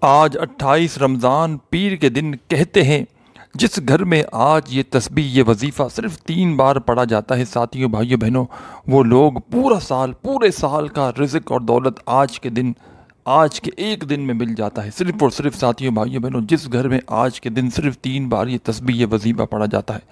आज 28 रमज़ान पीर के दिन कहते हैं, जिस घर में आज ये तस्बीह ये वजीफ़ा सिर्फ 3 बार पढ़ा जाता है साथियों भाइयों बहनों, वो लोग पूरे साल का रिज़्क और दौलत आज के दिन, आज के एक दिन में मिल जाता है। सिर्फ़ और सिर्फ साथियों भाइयों बहनों, जिस घर में आज के दिन सिर्फ 3 बार ये तस्बीह ये वजीफ़ा पढ़ा जाता है।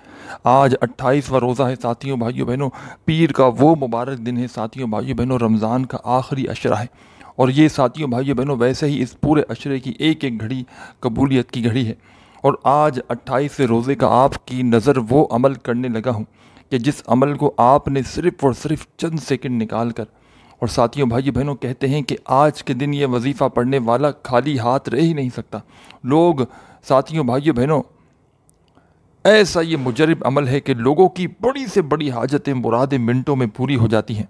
आज 28वां रोज़ा है साथियों भाइयों बहनों, पीर का वो मुबारक दिन है साथियों भाइयों बहनों, रमज़ान का आखिरी अशरा है। और ये साथियों भाइयों बहनों वैसे ही इस पूरे अशरे की एक एक घड़ी कबूलियत की घड़ी है। और आज 28वें रोज़े का आपकी नज़र वो अमल करने लगा हूँ कि जिस अमल को आपने सिर्फ़ और सिर्फ चंद सेकंड निकाल कर, और साथियों भाइयों बहनों कहते हैं कि आज के दिन ये वजीफ़ा पढ़ने वाला खाली हाथ रह ही नहीं सकता। लोग साथियों भाइयों बहनों, ऐसा ये मुजरिब अमल है कि लोगों की बड़ी से बड़ी हाजतें मुरादें मिनटों में पूरी हो जाती हैं।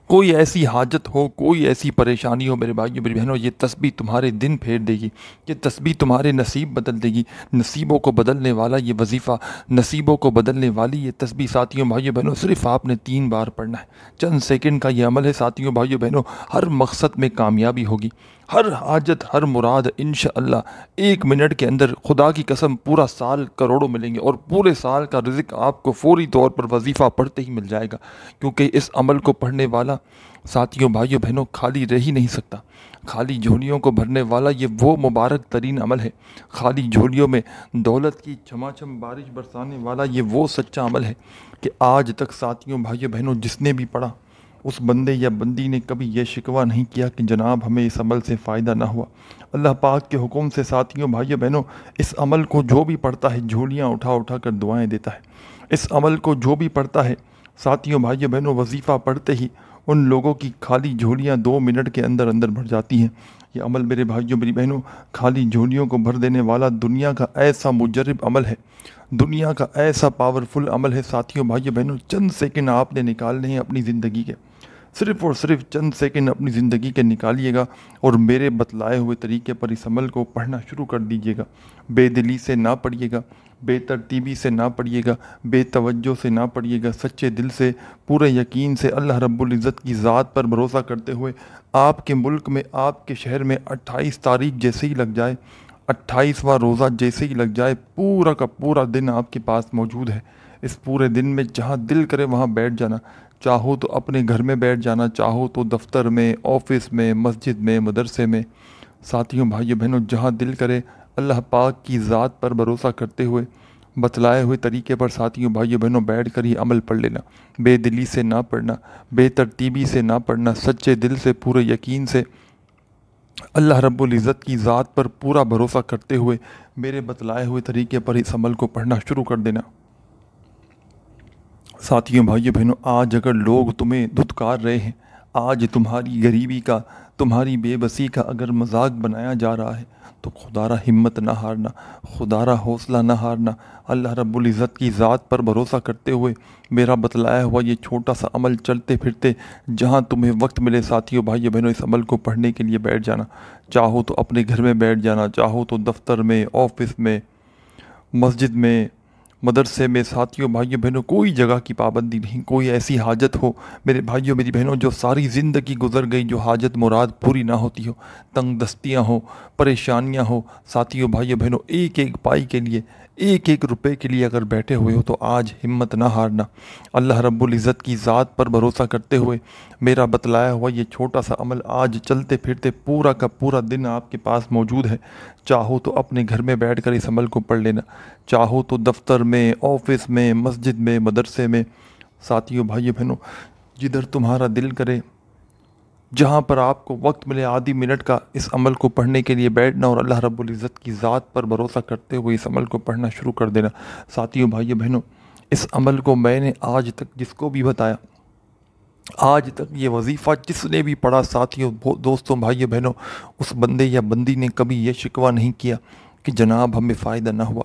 कोई ऐसी हाजत हो, कोई ऐसी परेशानी हो मेरे भाइयों मेरी बहनों, ये तस्बीह तुम्हारे दिन फेर देगी, ये तस्बीह तुम्हारे नसीब बदल देगी। नसीबों को बदलने वाला ये वजीफ़ा, नसीबों को बदलने वाली ये तस्बीह साथियों भाइयों बहनों, सिर्फ़ आपने 3 बार पढ़ना है। चंद सेकंड का ये अमल है साथियों भाइयों बहनों, हर मकसद में कामयाबी होगी, हर हाजत हर मुराद इंशाअल्लाह 1 मिनट के अंदर, खुदा की कसम पूरा साल करोड़ों मिलेंगे और पूरे साल का रिज़्क आपको फ़ौरी तौर पर वजीफ़ा पढ़ते ही मिल जाएगा। क्योंकि इस अमल को पढ़ने वाला साथियों भाइयों बहनों खाली रह ही नहीं सकता। खाली झोलियों को भरने वाला ये वो मुबारक तरीन अमल है। खाली झोलियों में दौलत की छमाछम बारिश बरसाने वाला ये वो सच्चा अमल है कि आज तक साथियों भाइयों बहनों जिसने भी पढ़ा, उस बंदे या बंदी ने कभी ये शिकवा नहीं किया कि जनाब हमें इस अमल से फ़ायदा ना हुआ। अल्लाह पाक के हुक्म से साथियों भाइयों बहनों, इस अमल को जो भी पढ़ता है झोलियाँ उठा उठा कर दुआएँ देता है। इस अमल को जो भी पढ़ता है साथियों भाइयों बहनों, वजीफ़ा पढ़ते ही उन लोगों की खाली झोलियाँ 2 मिनट के अंदर अंदर भर जाती हैं। ये अमल मेरे भाइयों मेरी बहनों, खाली झोलियों को भर देने वाला दुनिया का ऐसा मुजर्रिब अमल है, दुनिया का ऐसा पावरफुल अमल है साथियों भाइयों बहनों। चंद सेकंड आपने निकालने हैं अपनी ज़िंदगी के, सिर्फ़ और सिर्फ चंद सेकंड अपनी ज़िंदगी के निकालिएगा और मेरे बतलाए हुए तरीके पर इस अमल को पढ़ना शुरू कर दीजिएगा। बेदिली से ना पढ़िएगा, बेतरतीबी से ना पढ़िएगा, बेतवज्जो से ना पढ़िएगा, सच्चे दिल से, पूरे यकीन से, अल्लाह रब्बुल इज़्ज़त की ज़ात पर भरोसा करते हुए। आपके मुल्क में, आपके शहर में 28 तारीख जैसे ही लग जाए, 28वां रोज़ा जैसे ही लग जाए, पूरा का पूरा दिन आपके पास मौजूद है। इस पूरे दिन में जहाँ दिल करे वहाँ बैठ जाना, चाहो तो अपने घर में बैठ जाना, चाहो तो दफ्तर में, ऑफिस में, मस्जिद में, मदरसे में। साथियों भाइयों बहनों, जहाँ दिल करे अल्लाह पाक की ज़ात पर भरोसा करते हुए बतलाए हुए तरीके पर साथियों भाइयों बहनों बैठ कर ही अमल पढ़ लेना। बेदिली से ना पढ़ना, बेतरतीबी से ना पढ़ना, सच्चे दिल से, पूरे यकीन से, अल्लाह रब्बुल इज़्ज़त की ज़ात पर पूरा भरोसा करते हुए मेरे बतलाए हुए तरीके पर इस अमल को पढ़ना शुरू कर देना। साथियों भाइयों बहनों, आज अगर लोग तुम्हें धुतकार रहे हैं, आज तुम्हारी गरीबी का, तुम्हारी बेबसी का अगर मजाक बनाया जा रहा है, तो खुदारा हिम्मत ना हारना, खुदारा हौसला ना हारना। अल्लाह रब्बुल इज़्ज़त की ज़ात पर भरोसा करते हुए मेरा बतलाया हुआ ये छोटा सा अमल चलते फिरते जहाँ तुम्हें वक्त मिले साथियों भाइयों बहनों, इस अमल को पढ़ने के लिए बैठ जाना। चाहो तो अपने घर में बैठ जाना, चाहो तो दफ्तर में, ऑफिस में, मस्जिद में, मदरसे में। साथियों भाइयों बहनों, कोई जगह की पाबंदी नहीं। कोई ऐसी हाजत हो मेरे भाइयों मेरी बहनों जो सारी ज़िंदगी गुजर गई, जो हाजत मुराद पूरी ना होती हो, तंग दस्तियाँ हो, परेशानियाँ हो, साथियों भाइयों बहनों एक एक पाई के लिए, एक एक रुपए के लिए अगर बैठे हुए हो तो आज हिम्मत ना हारना। अल्लाह रब्बुल इज़्ज़त की ज़ात पर भरोसा करते हुए मेरा बतलाया हुआ ये छोटा सा अमल आज चलते फिरते पूरा का पूरा दिन आपके पास मौजूद है। चाहो तो अपने घर में बैठकर इस अमल को पढ़ लेना, चाहो तो दफ्तर में, ऑफिस में, मस्जिद में, मदरसे में। साथियों भाइयों बहनों, जिधर तुम्हारा दिल करे, जहाँ पर आपको वक्त मिले, आधी मिनट का इस अमल को पढ़ने के लिए बैठना और अल्लाह रब्बुल इज़्ज़त की ज़ात पर भरोसा करते हुए इस अमल को पढ़ना शुरू कर देना। साथियों भाइयों बहनों, इस अमल को मैंने आज तक जिसको भी बताया, आज तक ये वजीफ़ा जिसने भी पढ़ा साथियों, दोस्तों, भाइयों बहनों, उस बंदे या बंदी ने कभी ये शिकवा नहीं किया कि जनाब हमें फ़ायदा ना हुआ।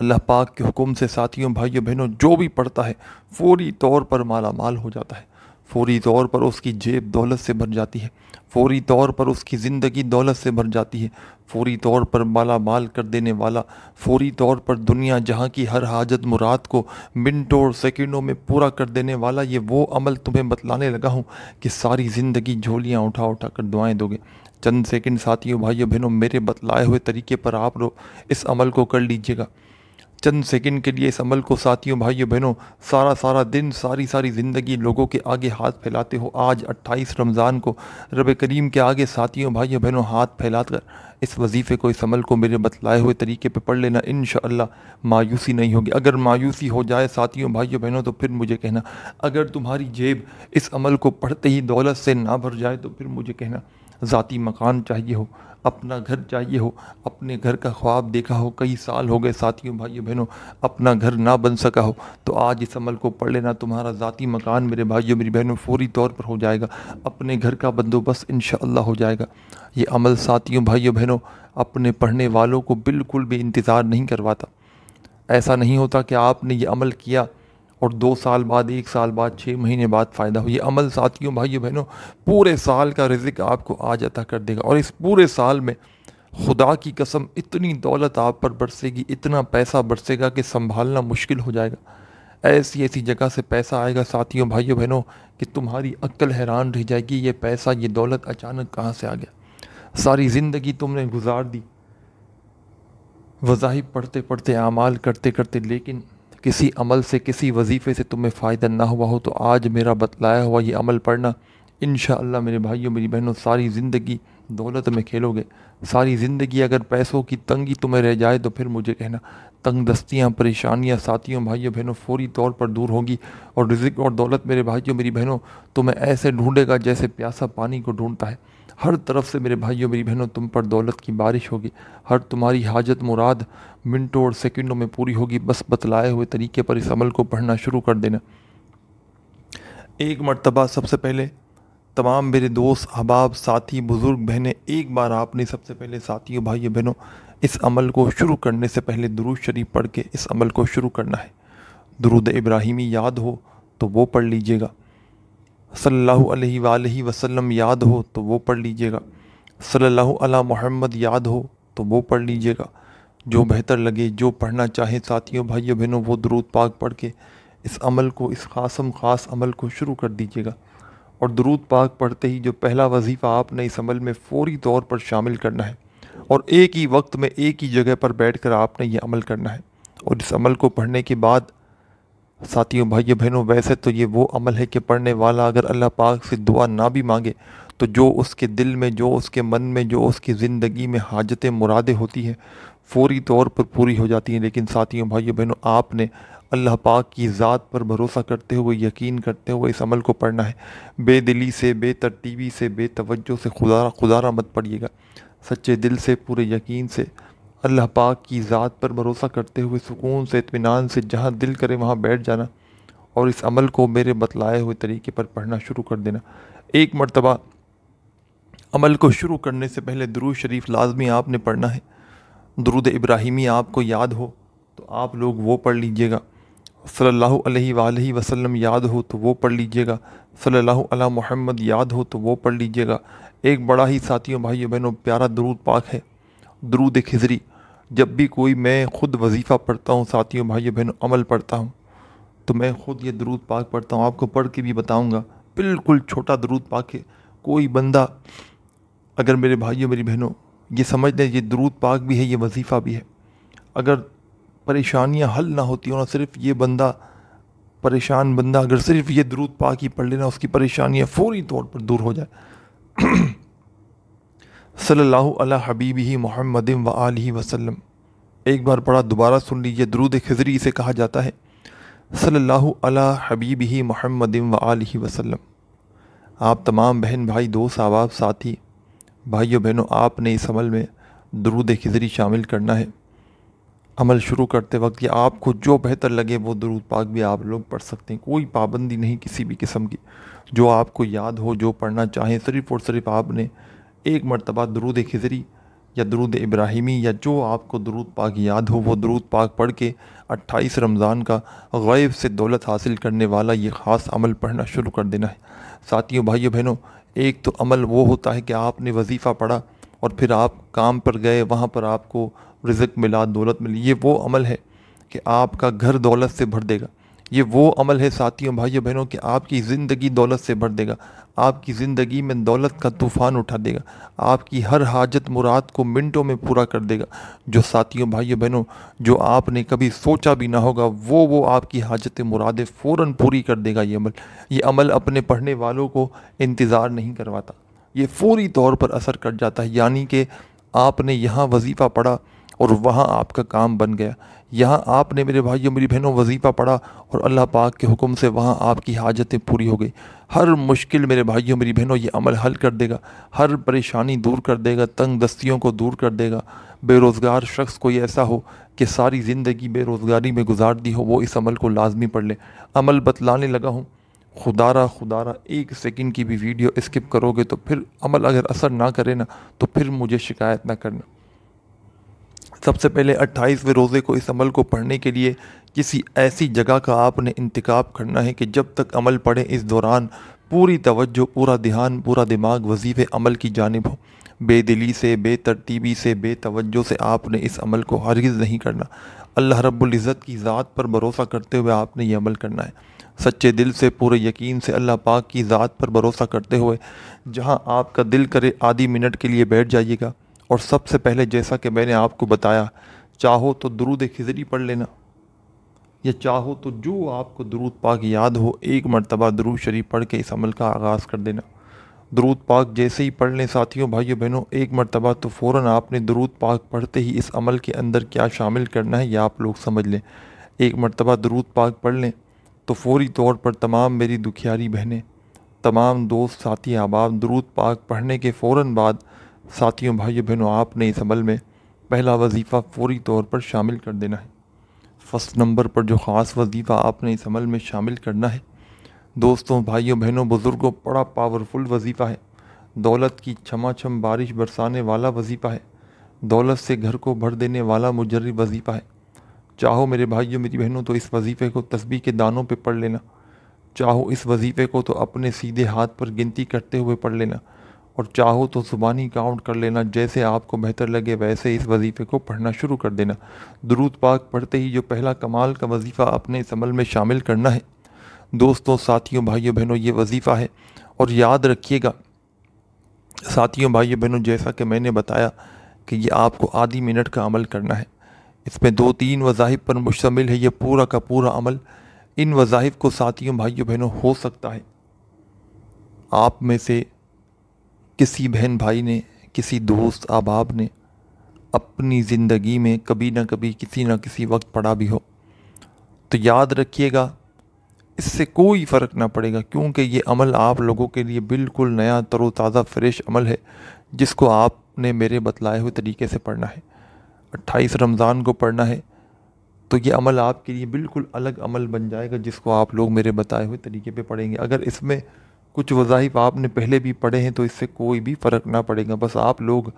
अल्लाह पाक के हुक्म से साथियों भाइयों बहनों, जो भी पढ़ता है फ़ौरी तौर पर माला माल हो जाता है, फ़ौरी तौर पर उसकी जेब दौलत से भर जाती है, फ़ौरी तौर पर उसकी ज़िंदगी दौलत से भर जाती है, फ़ौरी तौर पर माला माल कर देने वाला, फ़ौरी तौर पर दुनिया जहाँ की हर हाजत मुराद को मिनटों और सेकंडों में पूरा कर देने वाला ये वो अमल तुम्हें बतलाने लगा हूँ कि सारी ज़िंदगी झोलियाँ उठा उठा कर दुआएं दोगे। चंद सेकंड साथियों भाइयों बहनों मेरे बतलाए हुए तरीके पर आप लोग इस अमल को कर लीजिएगा। चंद सेकंड के लिए इस अमल को साथियों भाइयों बहनों सारा सारा दिन सारी सारी ज़िंदगी लोगों के आगे हाथ फैलाते हो, आज 28 रमज़ान को रब करीम के आगे साथियों भाइयों बहनों हाथ फैलाकर इस वजीफ़े को, इस अमल को मेरे बतलाए हुए तरीके पे पढ़ लेना। इंशाअल्लाह मायूसी नहीं होगी। अगर मायूसी हो जाए साथियों भाइयों बहनों तो फिर मुझे कहना। अगर तुम्हारी जेब इस अमल को पढ़ते ही दौलत से ना भर जाए तो फिर मुझे कहना। ज़ाती मकान चाहिए हो, अपना घर चाहिए हो, अपने घर का ख्वाब देखा हो, कई साल हो गए साथियों भाइयों बहनों अपना घर ना बन सका हो, तो आज इस अमल को पढ़ लेना। तुम्हारा ज़ाती मकान मेरे भाइयों मेरी बहनों फौरी तौर पर हो जाएगा, अपने घर का बंदोबस्त इंशाअल्लाह हो जाएगा। ये अमल साथियों भाइयों बहनों अपने पढ़ने वालों को बिल्कुल भी इंतज़ार नहीं करवाता। ऐसा नहीं होता कि आपने ये अमल किया और 2 साल बाद, 1 साल बाद, 6 महीने बाद फ़ायदा हो। ये अमल साथियों भाइयों बहनों पूरे साल का रिज़्क़ आपको आज अता कर देगा। और इस पूरे साल में खुदा की कसम इतनी दौलत आप पर बरसेगी, इतना पैसा बरसेगा कि संभालना मुश्किल हो जाएगा। ऐसी ऐसी जगह से पैसा आएगा साथियों भाइयों बहनों कि तुम्हारी अक्ल हैरान रह जाएगी। ये पैसा, ये दौलत अचानक कहाँ से आ गया। सारी ज़िंदगी तुमने गुजार दी वज़ाइफ पढ़ते पढ़ते, आमाल करते करते, लेकिन किसी अमल से, किसी वजीफ़े से तुम्हें फ़ायदा ना हुआ हो, तो आज मेरा बतलाया हुआ ये अमल पढ़ना। इंशाअल्लाह मेरे भाइयों मेरी बहनों सारी ज़िंदगी दौलत में खेलोगे। सारी ज़िंदगी अगर पैसों की तंगी तुम्हें रह जाए तो फिर मुझे कहना। तंग दस्तियाँ, परेशानियाँ साथियों भाइयों बहनों फौरी तौर पर दूर होंगी। और रिज़्क़ और दौलत मेरे भाइयों मेरी बहनों तुम्हें ऐसे ढूंढेगा जैसे प्यासा पानी को ढूंढता है। हर तरफ से मेरे भाइयों मेरी बहनों तुम पर दौलत की बारिश होगी। हर तुम्हारी हाजत मुराद मिनटों और सेकंडों में पूरी होगी। बस बतलाए हुए तरीके पर इस अमल को पढ़ना शुरू कर देना। एक मर्तबा सबसे पहले तमाम मेरे दोस्त, अहबाब, साथी, बुज़ुर्ग, बहनें, एक बार आपने सबसे पहले साथियों भाइयों बहनों इस अमल को शुरू करने से पहले दुरूद शरीफ पढ़ के इस अमल को शुरू करना है। दुरूद इब्राहिमी याद हो तो वो पढ़ लीजिएगा। सल्लल्लाहु अलैहि वसल्लम याद हो तो वो पढ़ लीजिएगा। सल्लल्लाहु अला मोहम्मद याद हो तो वो पढ़ लीजिएगा। जो बेहतर लगे, जो पढ़ना चाहे साथियों भाइयों बहनों वो दुरूद पाक पढ़ के इस अमल को, इस ख़ास अमल को शुरू कर दीजिएगा। और दुरूद पाक पढ़ते ही जो पहला वजीफ़ा आपने इस अमल में फ़ौरी तौर पर शामिल करना है और एक ही वक्त में एक ही जगह पर बैठकर आपने ये अमल करना है। और इस अमल को पढ़ने के बाद साथियों भाइयों बहनों वैसे तो ये वो अमल है कि पढ़ने वाला अगर अल्लाह पाक से दुआ ना भी मांगे तो जो उसके दिल में, जो उसके मन में, जो उसकी ज़िंदगी में हाजतें मुरादें होती हैं फ़ौरी तौर पर पूरी हो जाती हैं। लेकिन साथियों भाइयों बहनों आपने अल्लाह पाक की ज़ात पर भरोसा करते हुए, यकीन करते हुए इस अमल को पढ़ना है। बेदिली से, बेतरतीबी से, बेतवज्जो से खुदारा मत पढ़िएगा। सच्चे दिल से, पूरे यकीन से, अल्लाह पाक की ज़ात पर भरोसा करते हुए सुकून से, इत्मीनान से, जहाँ दिल करे वहाँ बैठ जाना और इस अमल को मेरे बतलाए हुए तरीके पर पढ़ना शुरू कर देना। एक मर्तबा अमल को शुरू करने से पहले दुरूद शरीफ लाजमी आपने पढ़ना है। दुरूद इब्राहिमी आपको याद हो तो आप लोग वो पढ़ लीजिएगा। सल्लल्लाहु अलैहि वसल्लम याद हो तो वो पढ़ लीजिएगा। सल्लल्लाहु अला मोहम्मद याद हो तो वो पढ़ लीजिएगा। एक बड़ा ही साथियों भाइयों बहनों प्यारा दुरूद पाक है, दुरूद खिज़री। जब भी कोई मैं ख़ुद वजीफ़ा पढ़ता हूँ साथियों भाइयों बहनों, अमल पढ़ता हूँ, तो मैं ख़ुद ये दुरूद पाक पढ़ता हूँ। आपको पढ़ के भी बताऊँगा। बिल्कुल छोटा दुरूद पाक है। कोई बंदा अगर मेरे भाइयों मेरी बहनों ये समझ लें ये दुरूद पाक भी है, ये वजीफ़ा भी है। अगर परेशानियां हल ना होती हो ना, सिर्फ ये बंदा, परेशान बंदा अगर सिर्फ ये दुरूद पाक ही पढ़ लेना, उसकी परेशानियां फौरी तौर पर दूर हो जाए। सल्लल्लाहु अला हबीबिही मुहम्मदिन व आलिही वसल्लम। एक बार पढ़ा दोबारा सुन लीजिए। दुरूद खिज़री इसे कहा जाता है। सल्लल्लाहु अला हबीबिही मुहम्मदिन व आलिही वसल्लम। आप तमाम बहन भाई, दोस्त, अहबाब, साथी, भाइयों बहनों आपने इस अमल में दुरूद खिज़री शामिल करना है। अमल शुरू करते वक्त या आपको जो बेहतर लगे वो दुरूद पाक भी आप लोग पढ़ सकते हैं। कोई पाबंदी नहीं किसी भी किस्म की। जो आपको याद हो, जो पढ़ना चाहें, सिर्फ़ और सिर्फ आपने एक मरतबा दुरूद खिज़री या दुरूद इब्राहिमी या जो आपको दुरूद पाक याद हो वो दुरूद पाक पढ़ के 28 रमज़ान का गैब से दौलत हासिल करने वाला ये ख़ास अमल पढ़ना शुरू कर देना है। साथियों भाइयों बहनों, एक तो अमल वो होता है कि आपने वजीफ़ा पढ़ा और फिर आप काम पर गए, वहाँ पर आपको रिज़्क़ मिला, दौलत मिली। ये वो अमल है कि आपका घर दौलत से भर देगा। ये वो अमल है साथियों भाइयों बहनों कि आपकी ज़िंदगी दौलत से भर देगा, आपकी ज़िंदगी में दौलत का तूफ़ान उठा देगा, आपकी हर हाजत मुराद को मिनटों में पूरा कर देगा। जो साथियों भाइयों बहनों जो आपने कभी सोचा भी ना होगा वो आपकी हाजत मुरादें फ़ौरन पूरी कर देगा। ये अमल अपने पढ़ने वालों को इंतज़ार नहीं करवाता, ये फौरी तौर पर असर कर जाता है। यानी कि आपने यहाँ वजीफ़ा पढ़ा और वहाँ आपका काम बन गया, यहाँ आपने मेरे भाइयों मेरी बहनों वजीफ़ा पढ़ा और अल्लाह पाक के हुक्म से वहाँ आपकी हाजतें पूरी हो गई। हर मुश्किल मेरे भाइयों मेरी बहनों ये अमल हल कर देगा, हर परेशानी दूर कर देगा, तंग दस्तियों को दूर कर देगा। बेरोज़गार शख्स कोई ऐसा हो कि सारी ज़िंदगी बेरोज़गारी में गुजार दी हो, वो इस अमल को लाजमी पढ़ ले। अमल बतलाने लगा हूँ, खुदारा 1 सेकंड की भी वीडियो स्किप करोगे तो फिर अमल अगर असर ना करे ना तो फिर मुझे शिकायत ना करना। सबसे पहले 28वें रोज़े को इस अमल को पढ़ने के लिए किसी ऐसी जगह का आपने इंतखाब करना है कि जब तक अमल पढ़े इस दौरान पूरी तवज्जो, पूरा ध्यान, पूरा दिमाग वजीफ़े अमल की जानिब हो। बेदिली से, बेतरतीबी से, बेतवज्जो से आपने इस अमल को हरगिज़ नहीं करना। अल्लाह रब्बुल इज़्ज़त की ज़ात पर भरोसा करते हुए आपने ये अमल करना है। सच्चे दिल से, पूरे यकीन से, अल्लाह पाक की ज़ात पर भरोसा करते हुए जहाँ आपका दिल करे आधी मिनट के लिए बैठ जाइएगा। और सबसे पहले जैसा कि मैंने आपको बताया, चाहो तो दुरूद खिज़री पढ़ लेना, या चाहो तो जो आपको दुरूद पाक याद हो 1 मरतबा दुरूद शरीफ पढ़ के इस अमल का आगाज़ कर देना। दुरूद पाक जैसे ही पढ़ लें साथियों भाइयों बहनों 1 मरतबा, तो फ़ौरन आपने दुरूद पाक पढ़ते ही इस अमल के अंदर क्या शामिल करना है यह आप लोग समझ लें। 1 मरतबा दुरूद पाक पढ़ लें तो फौरी तौर पर तमाम मेरी दुखियारी बहनें, तमाम दोस्त साथी अहबाब, दुरूद पाक पढ़ने के फ़ौरन बाद साथियों भाइयों बहनों आपने इस अमल में पहला वजीफ़ा फौरी तौर पर शामिल कर देना है। फर्स्ट नंबर पर जो ख़ास वजीफ़ा आपने इस अमल में शामिल करना है दोस्तों भाइयों बहनों बुज़ुर्गों, बड़ा पावरफुल वजीफ़ा है। दौलत की छमाछम बारिश बरसाने वाला वजीफ़ा है, दौलत से घर को भर देने वाला मुजर्रिब वजीफ़ा है। चाहो मेरे भाइयों मेरी बहनों तो इस वजीफ़े को तस्बीह के दानों पे पढ़ लेना, चाहो इस वजीफ़े को तो अपने सीधे हाथ पर गिनती करते हुए पढ़ लेना, और चाहो तो ज़ुबानी काउंट कर लेना। जैसे आपको बेहतर लगे वैसे इस वजीफ़े को पढ़ना शुरू कर देना। दुरूद पाक पढ़ते ही जो पहला कमाल का वजीफ़ा अपने इस अमल में शामिल करना है दोस्तों साथियों भाइयों बहनों ये वजीफ़ा है। और याद रखिएगा साथियों भाइयों बहनों, जैसा कि मैंने बताया कि ये आपको आधी मिनट का अमल करना है। इसमें 2-3 वज़ाइफ पर मुश्तमिल है ये पूरा का पूरा अमल। इन वज़ाइफ को साथियों भाइयों बहनों हो सकता है आप में से किसी बहन भाई ने, किसी दोस्त अहबाब ने अपनी ज़िंदगी में कभी ना कभी किसी ना किसी वक्त पढ़ा भी हो। तो याद रखिएगा इससे कोई फ़र्क ना पड़ेगा, क्योंकि ये अमल आप लोगों के लिए बिल्कुल नया तरोताज़ा फ्रेश अमल है जिसको आपने मेरे बतलाए हुए तरीके से पढ़ना है। 28 रमज़ान को पढ़ना है तो ये अमल आपके लिए बिल्कुल अलग अमल बन जाएगा जिसको आप लोग मेरे बताए हुए तरीके पे पढ़ेंगे। अगर इसमें कुछ वज़ाइफ आपने पहले भी पढ़े हैं तो इससे कोई भी फ़र्क ना पड़ेगा। बस आप लोग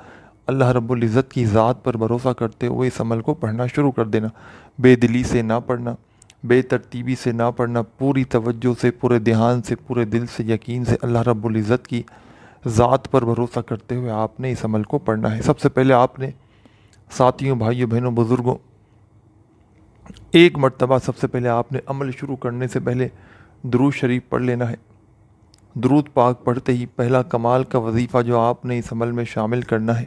अल्लाह रब्बुल इज़्ज़त की ज़ात पर भरोसा करते हुए इस अमल को पढ़ना शुरू कर देना। बेदिली से ना पढ़ना, बेतरतीबी से ना पढ़ना, पूरी तवज्जो से, पूरे ध्यान से, पूरे दिल से, यकीन से अल्लाह रब्बुल इज़्ज़त की ज़ात पर भरोसा करते हुए आपने इस अमल को पढ़ना है। सबसे पहले आपने साथियों भाइयों बहनों बुज़ुर्गों 1 मरतबा सबसे पहले आपने अमल शुरू करने से पहले दुरूद शरीफ पढ़ लेना है। दुरूद पाक पढ़ते ही पहला कमाल का वजीफ़ा जो आपने इस अमल में शामिल करना है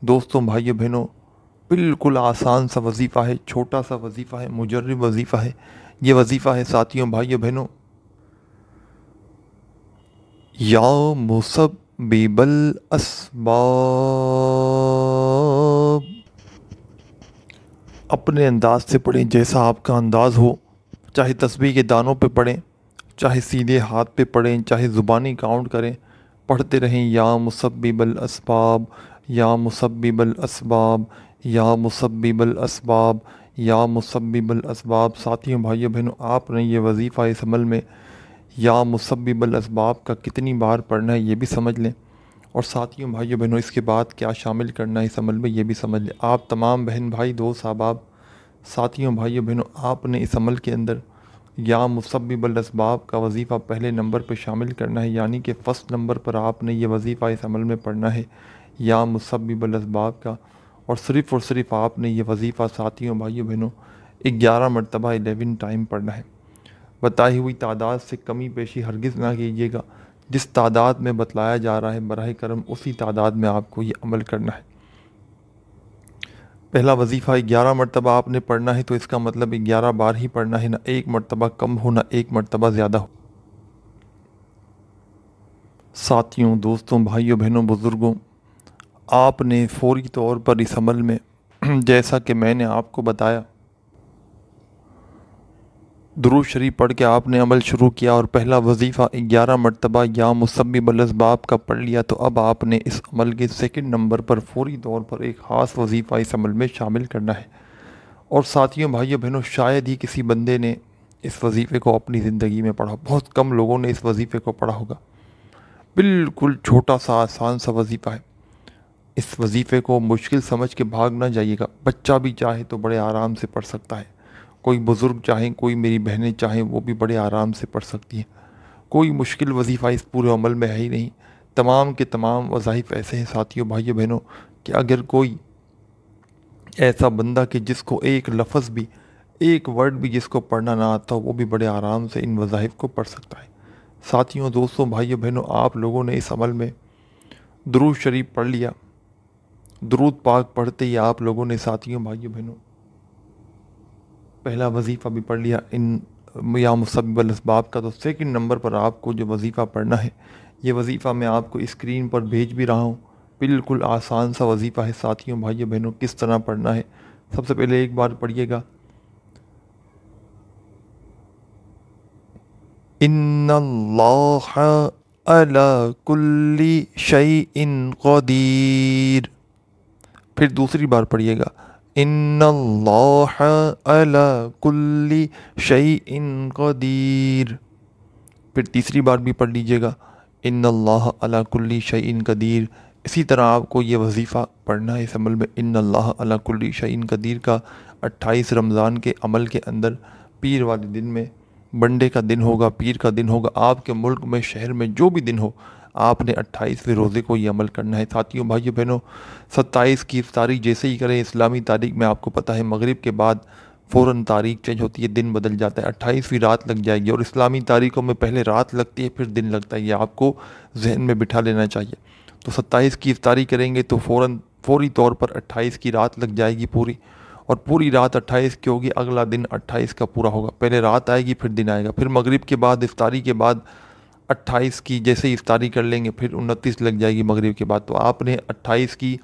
दोस्तों भाइयों बहनों बिल्कुल आसान सा वजीफ़ा है, छोटा सा वजीफ़ा है, मुजर्रिब वजीफ़ा है। ये वजीफ़ा है साथियों भाइयों बहनों, या मुसब्बिबल अस्बाब। अपने अंदाज से पढ़ें जैसा आपका अंदाज़ हो, चाहे तस्बीह के दानों पे पढ़ें, चाहे सीधे हाथ पे पढ़ें, चाहे ज़ुबानी काउंट करें, पढ़ते रहें या मुसब्बिबल अस्बाब, या मुसब्बिबल अस्बाब, या मुसब्बिबल अस्बाब, या मुसब्बिबल अस्बाब। साथियों भाइयों बहनों आपने ये वजीफ़ा इस अमल में या मुसब्बिबल अस्बाब का कितनी बार पढ़ना है ये भी समझ लें, और साथियों भाइयों बहनों इसके बाद क्या शामिल करना है इस अमल में ये भी समझ लें। आप तमाम बहन भाई दोस्त अहबाब साथियों भाइयों बहनों आपने इस अमल के अंदर या मुसब्बिबल अस्बाब का वजीफ़ा पहले नंबर पर शामिल करना है, यानी कि फ़र्स्ट नंबर पर आपने ये वजीफ़ा इस अमल में पढ़ना है या मुसब्बिबल अस्बाब का। और सिर्फ़ आपने ये वजीफ़ा साथियों भाइयों बहनों 11 मरतबा 11 टाइम पढ़ना है। बताई हुई तादाद से कमी पेशी हरगिज़ ना कीजिएगा। जिस तादाद में बतलाया जा रहा है बराह करम उसी तादाद में आपको ये अमल करना है। पहला वजीफ़ा 11 मरतबा आपने पढ़ना है, तो इसका मतलब 11 बार ही पढ़ना है, ना एक मरतबा कम हो ना एक मरतबा ज़्यादा हो। साथियों, दोस्तों, भाइयों, बहनों, बुज़ुर्गों, आपने फ़ौरी तौर पर इस अमल में जैसा कि मैंने आपको बताया, दुरूद शरीफ पढ़ के आपने अमल शुरू किया और पहला वजीफ़ा 11 मरतबा या मुसब्बिबुल अस्बाब का पढ़ लिया, तो अब आपने इस अमल के सेकंड नंबर पर फ़ौरी तौर पर एक ख़ास वजीफ़ा इस अमल में शामिल करना है। और साथियों, भाइयों, बहनों, शायद ही किसी बंदे ने इस वजीफ़े को अपनी ज़िंदगी में पढ़ा, बहुत कम लोगों ने इस वजीफ़े को पढ़ा होगा। बिल्कुल छोटा सा आसान सा वजीफ़ा है। इस वजीफ़े को मुश्किल समझ के भाग ना जाइएगा। बच्चा भी चाहे तो बड़े आराम से पढ़ सकता है, कोई बुज़ुर्ग चाहें, कोई मेरी बहनें चाहें, वो भी बड़े आराम से पढ़ सकती हैं। कोई मुश्किल वजीफ़ा इस पूरे अमल में है ही नहीं। तमाम के तमाम वज़ाइफ ऐसे हैं साथियों, भाइयों, बहनों, कि अगर कोई ऐसा बंदा कि जिसको एक लफ्ज़ भी, एक वर्ड भी जिसको पढ़ना ना आता, वो भी बड़े आराम से इन वज़ाइफ को पढ़ सकता है। साथियों, दोस्तों, भाइयों, बहनों, आप लोगों ने इस अमल में दुरूद शरीफ पढ़ लिया। दुरूद पाक पढ़ते ही आप लोगों ने साथियों, भाइयों, बहनों, पहला वजीफ़ा भी पढ़ लिया इन या मुसब्बिबुल अस्बाब का, तो सेकंड नंबर पर आपको जो वजीफ़ा पढ़ना है, ये वजीफ़ा मैं आपको स्क्रीन पर भेज भी रहा हूँ। बिल्कुल आसान सा वजीफ़ा है साथियों, भाइयों, बहनों। किस तरह पढ़ना है, सबसे पहले एक बार पढ़िएगा, इन्नल्लाह अला कुल्ली शैइन क़दीर। फिर दूसरी बार पढ़िएगा, इन्नल्लाह अला कुल्ली शैइन क़दीर। फिर तीसरी बार भी पढ़ लीजिएगा, इन्नल्लाह अला कुल्ली शैइन क़दीर। इसी तरह आपको ये वजीफ़ा पढ़ना है इस अमल में, इन्नल्लाह अला कुल्ली शैइन क़दीर का। 28 रमज़ान के अमल के अंदर पीर वाले दिन में, मंडे का दिन होगा, पीर का दिन होगा, आपके मुल्क में, शहर में जो भी दिन हो, आपने 28वें रोज़े को ये अमल करना है। साथियों, भाइयों, बहनों, 27 की इफ्तारी जैसे ही करें, इस्लामी तारीख में आपको पता है मगरिब के बाद फ़ौरन तारीख चेंज होती है, दिन बदल जाता है, 28वीं रात लग जाएगी। और इस्लामी तारीखों में पहले रात लगती है फिर दिन लगता है, ये आपको जहन में बिठा लेना चाहिए। तो 27 की इफ्तारी करेंगे तो फ़ौरी तौर पर 28 की रात लग जाएगी पूरी, और पूरी रात 28 की होगी, अगला दिन 28 का पूरा होगा। पहले रात आएगी फिर दिन आएगा, फिर मगरिब के बाद, इफ्तारी के बाद 28 की जैसे ही इफ्तारी कर लेंगे फिर 29 लग जाएगी मगरिब के बाद। तो आपने 28 की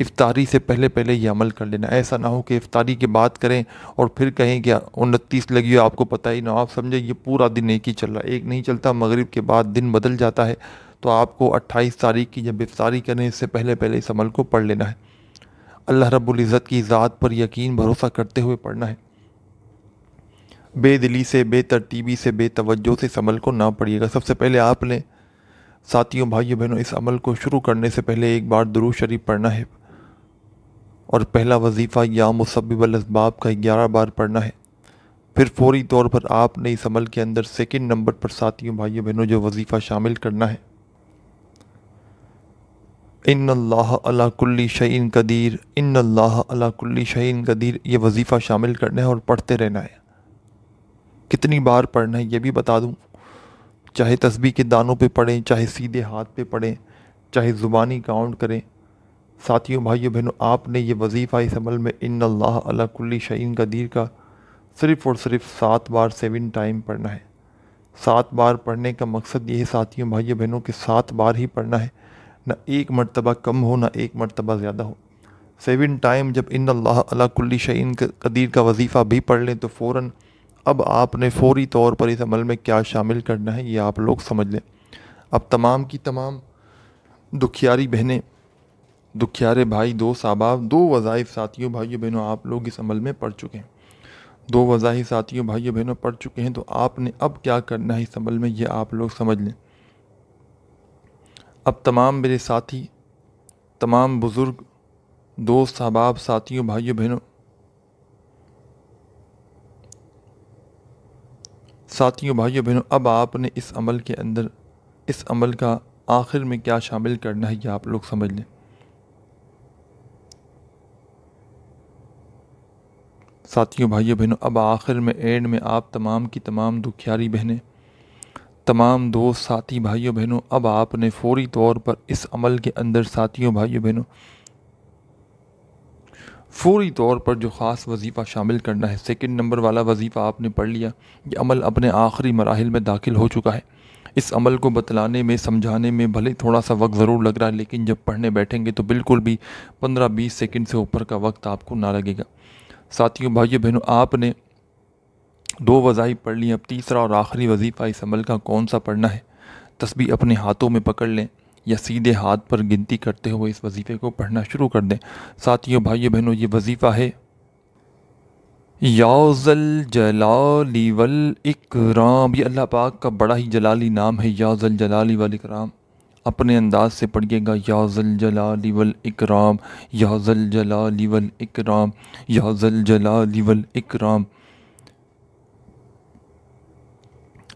इफ्तारी से पहले पहले ये अमल कर लेना। ऐसा ना हो कि इफ्तारी के बाद करें और फिर कहें कि 29 लगी हो, आपको पता ही ना, आप समझे ये पूरा दिन एक ही चल रहा है। एक नहीं चलता, मगरिब के बाद दिन बदल जाता है। तो आपको 28 तारीख की जब इफ्तारी करें इससे पहले पहले इस अमल को पढ़ लेना है। अल्लाह रब्बुल इज़्ज़त की ज़ात पर यकीन भरोसा करते हुए पढ़ना है। बेदिली से, बेतरतीबी से, बेतवज्जो से इस अमल को ना पढ़िएगा। सबसे पहले आपने साथियों, भाइयों, बहनों, इस अमल को शुरू करने से पहले एक बार दुरूद शरीफ पढ़ना है और पहला वजीफ़ा या मुसब्बिबुल अस्बाब का 11 बार पढ़ना है। फिर फ़ौरी तौर पर आपने इस अमल के अंदर सेकंड नंबर पर साथियों, भाइयों, बहनों, जो वजीफ़ा शामिल करना है, इन्नल्लाह अला कुल्ली शैइन क़दीर, इन्नल्लाह अला कुल्ली शैइन क़दीर, ये वजीफ़ा शामिल करना है और पढ़ते रहना है। कितनी बार पढ़ना है ये भी बता दूं, चाहे तस्बीह के दानों पे पढ़ें, चाहे सीधे हाथ पे पढ़ें, चाहे ज़ुबानी काउंट करें। साथियों, भाइयों, बहनों, आपने ये वजीफ़ा इस अमल में इन्नल्लाह अला कुल्ली शैइन क़दीर का सिर्फ़ और सिर्फ 7 बार 7 टाइम पढ़ना है। 7 बार पढ़ने का मकसद ये है साथियों, भाइयों, बहनों, कि 7 बार ही पढ़ना है, ना एक मरतबा कम हो ना एक मरतबा ज़्यादा हो। 7 टाइम जब इन्नल्लाह अला कुल्ली शैइन क़दीर का वजीफ़ा भी पढ़ लें तो फ़ौरन अब आपने फ़ौरी तौर पर इस अमल में क्या शामिल करना है ये आप लोग समझ लें। अब तमाम की तमाम दुखियारी बहनें, दुखियारे भाई, दोस्त, अहबाब, 2 वज़ाइफ साथियों, भाइयों, बहनों, आप लोग इस अमल में पढ़ चुके हैं। 2 वज़ाइफ साथियों, भाइयों, बहनों, पढ़ चुके हैं। तो आपने अब क्या करना है इस अमल में ये आप लोग समझ लें। अब तमाम मेरे साथी, तमाम बुज़ुर्ग, दोस्त, अहबाब, साथियों, भाइयों, बहनों, साथियों, भाइयों, बहनों, अब आपने इस अमल के अंदर, इस अमल का आखिर में क्या शामिल करना है ये आप लोग समझ लें। साथियों भाइयों बहनों, अब आखिर में एंड में आप तमाम की तमाम दुखियारी बहनें, तमाम दोस्त साथी भाइयों बहनों, अब आपने फौरी तौर पर इस अमल के अंदर साथियों भाइयों बहनों फौरी तौर पर जो ख़ास वजीफ़ा शामिल करना है। सेकंड नंबर वाला वजीफ़ा आपने पढ़ लिया, ये अमल अपने आखिरी मराहिल में दाखिल हो चुका है। इस अमल को बतलाने में, समझाने में भले थोड़ा सा वक्त ज़रूर लग रहा है, लेकिन जब पढ़ने बैठेंगे तो बिल्कुल भी 15-20 सेकंड से ऊपर का वक्त आपको ना लगेगा। साथियों भाइयों बहनों, आपने 2 वज़ाइफ पढ़ ली, अब तीसरा और आखिरी वजीफ़ा इस अमल का कौन सा पढ़ना है। तस्बीह अपने हाथों में पकड़ लें या सीधे हाथ पर गिनती करते हुए इस वजीफ़े को पढ़ना शुरू कर दें। साथियों भाइयों बहनों, ये वजीफ़ा है या ज़ल जलाली वल इकराम। ये अल्लाह पाक का बड़ा ही जलाली नाम है, या ज़ल जलाली वल इकराम। अपने अंदाज से पढ़िएगा, या ज़ल जलाली वल इकराम, या ज़ल जलाली वल इकराम, या ज़ल जलाली वल इकराम।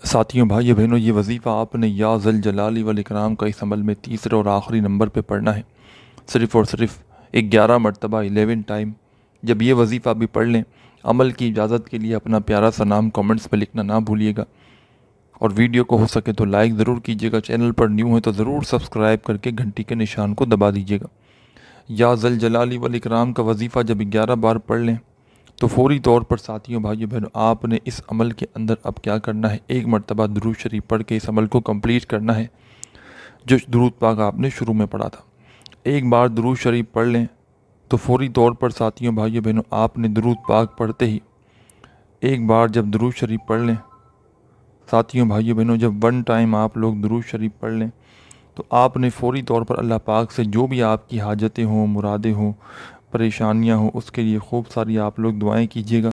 साथियों भाइयों बहनों, ये वजीफ़ा आपने या ज़ल जलाली वल इकराम का इस अमल में तीसरे और आखिरी नंबर पे पढ़ना है, सिर्फ़ और सिर्फ 11 मरतबा 11 टाइम। जब ये वजीफ़ा भी पढ़ लें, अमल की इजाज़त के लिए अपना प्यारा सा नाम कमेंट्स में लिखना ना भूलिएगा, और वीडियो को हो सके तो लाइक ज़रूर कीजिएगा। चैनल पर न्यू है तो ज़रूर सब्सक्राइब करके घंटी के निशान को दबा दीजिएगा। या ज़ल जलाली वल इकराम का वजीफ़ा जब 11 बार पढ़ लें तो फौरी तौर पर साथियों भाइयों बहनों, आपने इस अमल के अंदर अब क्या करना है, 1 मरतबा दुरूद शरीफ पढ़ के इस अमल को कंप्लीट करना है, जो दुरूद पाक आपने शुरू में पढ़ा था। 1 बार दुरूद शरीफ पढ़ लें तो फौरी तौर पर साथियों भाइयों बहनों, आपने दुरूद पाक पढ़ते ही 1 बार जब दुरूद शरीफ पढ़ लें, साथियों भाइयों बहनों, जब 1 टाइम आप लोग दुरूद शरीफ पढ़ लें तो आपने फौरी तौर पर अल्लाह पाक से जो भी आपकी हाजतें हों, मुरादें हों, परेशानियां हों, उसके लिए खूब सारी आप लोग दुआएं कीजिएगा।